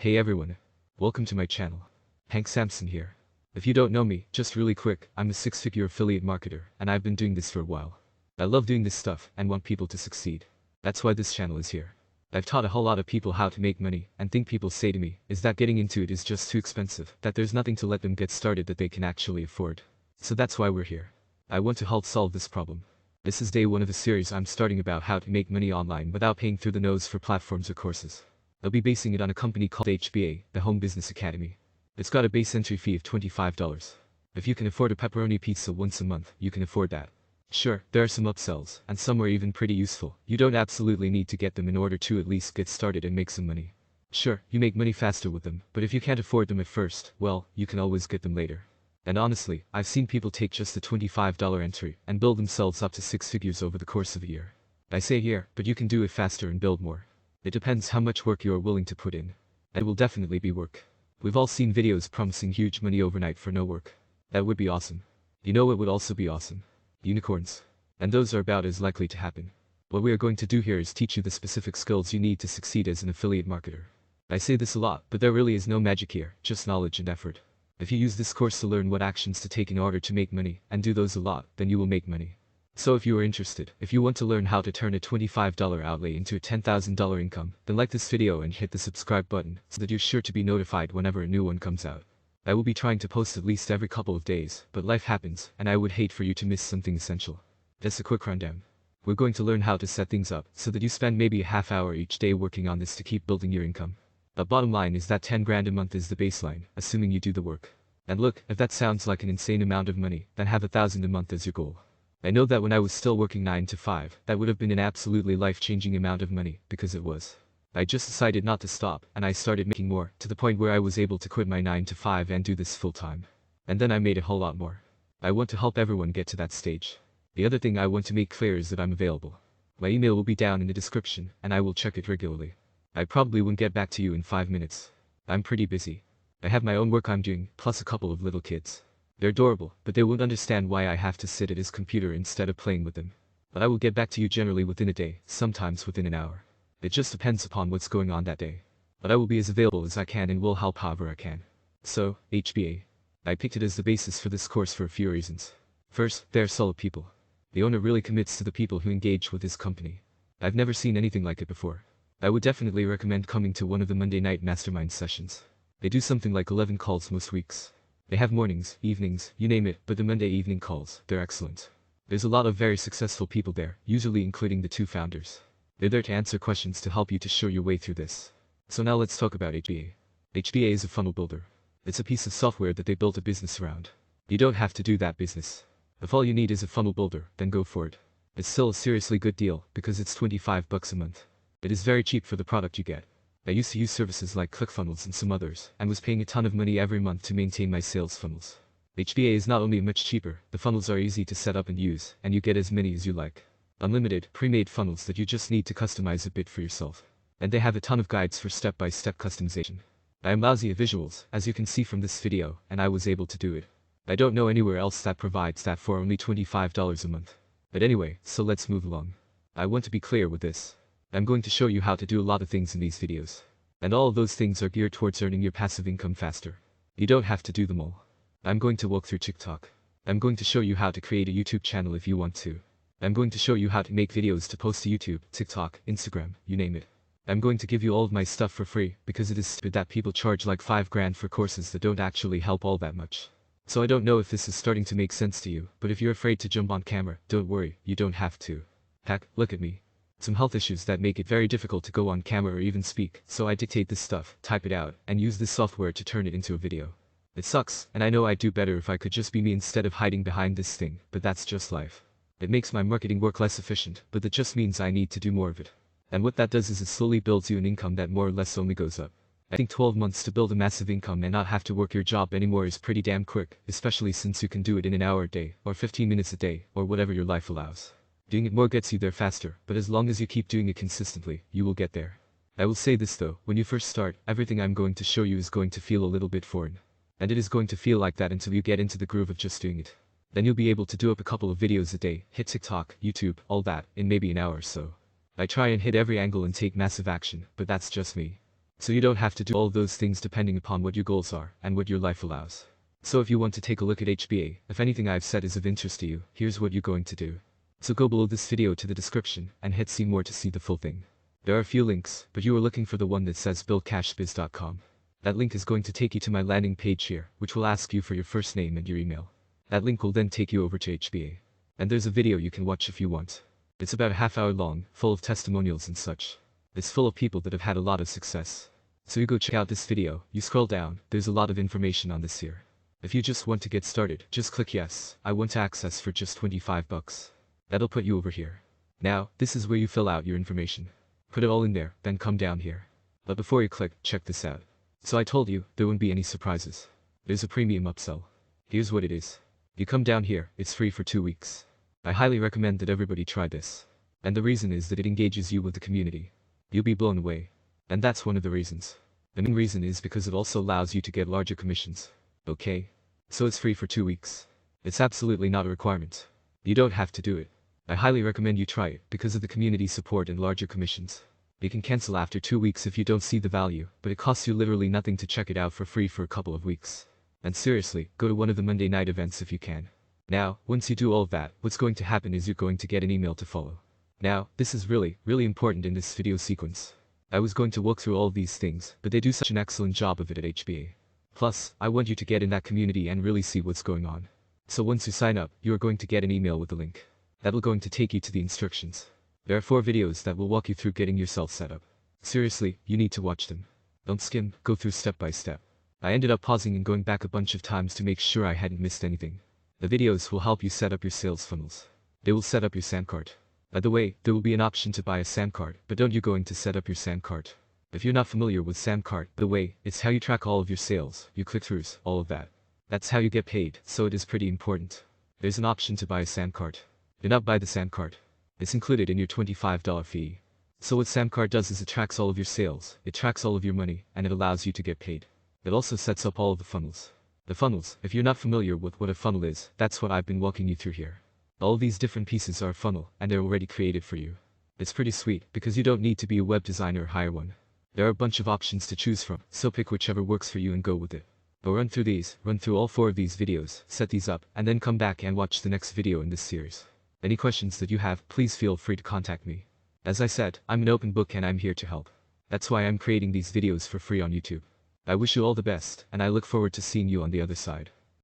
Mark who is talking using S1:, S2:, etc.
S1: Hey everyone. Welcome to my channel. Hank Sampson here. If you don't know me, just really quick, I'm a six-figure affiliate marketer, and I've been doing this for a while. I love doing this stuff and want people to succeed. That's why this channel is here. I've taught a whole lot of people how to make money, and think people say to me, is that getting into it is just too expensive, that there's nothing to let them get started that they can actually afford. So that's why we're here. I want to help solve this problem. This is day one of a series I'm starting about how to make money online without paying through the nose for platforms or courses. I'll be basing it on a company called HBA, the Home Business Academy. It's got a base entry fee of $25. If you can afford a pepperoni pizza once a month, you can afford that. Sure, there are some upsells, and some are even pretty useful. You don't absolutely need to get them in order to at least get started and make some money. Sure, you make money faster with them, but if you can't afford them at first, well, you can always get them later. And honestly, I've seen people take just the $25 entry and build themselves up to six figures over the course of a year. I say here, but you can do it faster and build more. It depends how much work you are willing to put in. And it will definitely be work. We've all seen videos promising huge money overnight for no work. That would be awesome. You know what would also be awesome? Unicorns. And those are about as likely to happen. What we are going to do here is teach you the specific skills you need to succeed as an affiliate marketer. I say this a lot, but there really is no magic here, just knowledge and effort. If you use this course to learn what actions to take in order to make money, and do those a lot, then you will make money. So if you are interested, if you want to learn how to turn a $25 outlay into a $10,000 income, then like this video and hit the subscribe button so that you're sure to be notified whenever a new one comes out. I will be trying to post at least every couple of days, but life happens, and I would hate for you to miss something essential. Just a quick rundown. We're going to learn how to set things up so that you spend maybe a half hour each day working on this to keep building your income. The bottom line is that 10 grand a month is the baseline, assuming you do the work. And look, if that sounds like an insane amount of money, then have 1,000 a month as your goal. I know that when I was still working 9 to 5, that would have been an absolutely life-changing amount of money, because it was. I just decided not to stop, and I started making more, to the point where I was able to quit my 9 to 5 and do this full-time. And then I made a whole lot more. I want to help everyone get to that stage. The other thing I want to make clear is that I'm available. My email will be down in the description, and I will check it regularly. I probably won't get back to you in 5 minutes. I'm pretty busy. I have my own work I'm doing, plus a couple of little kids. They're adorable, but they won't understand why I have to sit at his computer instead of playing with them. But I will get back to you generally within a day, sometimes within an hour. It just depends upon what's going on that day. But I will be as available as I can and will help however I can. So, HBA. I picked it as the basis for this course for a few reasons. First, they're solid people. The owner really commits to the people who engage with his company. I've never seen anything like it before. I would definitely recommend coming to one of the Monday night mastermind sessions. They do something like 11 calls most weeks. They have mornings, evenings, you name it, but the Monday evening calls, they're excellent. There's a lot of very successful people there, usually including the two founders. They're there to answer questions to help you to show your way through this. So now let's talk about HBA. HBA is a funnel builder. It's a piece of software that they built a business around. You don't have to do that business. If all you need is a funnel builder, then go for it. It's still a seriously good deal, because it's $25 a month. It is very cheap for the product you get. I used to use services like ClickFunnels and some others, and was paying a ton of money every month to maintain my sales funnels. HBA is not only much cheaper, the funnels are easy to set up and use, and you get as many as you like. Unlimited, pre-made funnels that you just need to customize a bit for yourself. And they have a ton of guides for step-by-step customization. I am lousy at visuals, as you can see from this video, and I was able to do it. I don't know anywhere else that provides that for only $25 a month. But anyway, so let's move along. I want to be clear with this. I'm going to show you how to do a lot of things in these videos. And all of those things are geared towards earning your passive income faster. You don't have to do them all. I'm going to walk through TikTok. I'm going to show you how to create a YouTube channel if you want to. I'm going to show you how to make videos to post to YouTube, TikTok, Instagram, you name it. I'm going to give you all of my stuff for free, because it is stupid that people charge like 5 grand for courses that don't actually help all that much. So I don't know if this is starting to make sense to you, but if you're afraid to jump on camera, don't worry, you don't have to. Heck, look at me. Some health issues that make it very difficult to go on camera or even speak, so I dictate this stuff, type it out, and use this software to turn it into a video. It sucks, and I know I'd do better if I could just be me instead of hiding behind this thing, but that's just life. It makes my marketing work less efficient, but that just means I need to do more of it. And what that does is it slowly builds you an income that more or less only goes up. I think 12 months to build a massive income and not have to work your job anymore is pretty damn quick, especially since you can do it in an hour a day, or 15 minutes a day, or whatever your life allows. Doing it more gets you there faster, but as long as you keep doing it consistently, you will get there. I will say this though, when you first start, everything I'm going to show you is going to feel a little bit foreign. And it is going to feel like that until you get into the groove of just doing it. Then you'll be able to do up a couple of videos a day, hit TikTok, YouTube, all that, in maybe an hour or so. I try and hit every angle and take massive action, but that's just me. So you don't have to do all those things depending upon what your goals are and what your life allows. So if you want to take a look at HBA, if anything I've said is of interest to you, here's what you're going to do. So go below this video to the description and hit see more to see the full thing. There are a few links, but you are looking for the one that says buildcashbiz.com. That link is going to take you to my landing page here, which will ask you for your first name and your email. That link will then take you over to HBA. And there's a video you can watch if you want. It's about a half-hour long, full of testimonials and such. It's full of people that have had a lot of success. So you go check out this video, you scroll down, there's a lot of information on this here. If you just want to get started, just click yes, I want to access for just 25 bucks. That'll put you over here. Now, this is where you fill out your information. Put it all in there, then come down here. But before you click, check this out. So I told you, there wouldn't be any surprises. There's a premium upsell. Here's what it is. You come down here, it's free for 2 weeks. I highly recommend that everybody try this. And the reason is that it engages you with the community. You'll be blown away. And that's one of the reasons. The main reason is because it also allows you to get larger commissions. Okay? So it's free for 2 weeks. It's absolutely not a requirement. You don't have to do it. I highly recommend you try it because of the community support and larger commissions. You can cancel after 2 weeks if you don't see the value, but it costs you literally nothing to check it out for free for a couple of weeks. And seriously, go to one of the Monday night events if you can. Now, once you do all of that, what's going to happen is you're going to get an email to follow. Now, this is really important in this video sequence. I was going to walk through all of these things, but they do such an excellent job of it at HBA. Plus, I want you to get in that community and really see what's going on. So once you sign up, you are going to get an email with the link. That'll going to take you to the instructions. There are 4 videos that will walk you through getting yourself set up. Seriously, you need to watch them. Don't skim, go through step by step. I ended up pausing and going back a bunch of times to make sure I hadn't missed anything. The videos will help you set up your sales funnels. They will set up your SAM card. By the way, there will be an option to buy a SAM card, but don't you going to set up your SAM card. If you're not familiar with SAM card, by the way, it's how you track all of your sales, your click-throughs, all of that. That's how you get paid, so it is pretty important. There's an option to buy a SAM card. Do not buy the SAM card. It's included in your $25 fee. So what SAM card does is it tracks all of your sales, it tracks all of your money, and it allows you to get paid. It also sets up all of the funnels. The funnels, if you're not familiar with what a funnel is, that's what I've been walking you through here. All of these different pieces are a funnel, and they're already created for you. It's pretty sweet, because you don't need to be a web designer or hire one. There are a bunch of options to choose from, so pick whichever works for you and go with it. But run through all 4 of these videos, set these up, and then come back and watch the next video in this series. Any questions that you have, please feel free to contact me. As I said, I'm an open book and I'm here to help. That's why I'm creating these videos for free on YouTube. I wish you all the best, and I look forward to seeing you on the other side.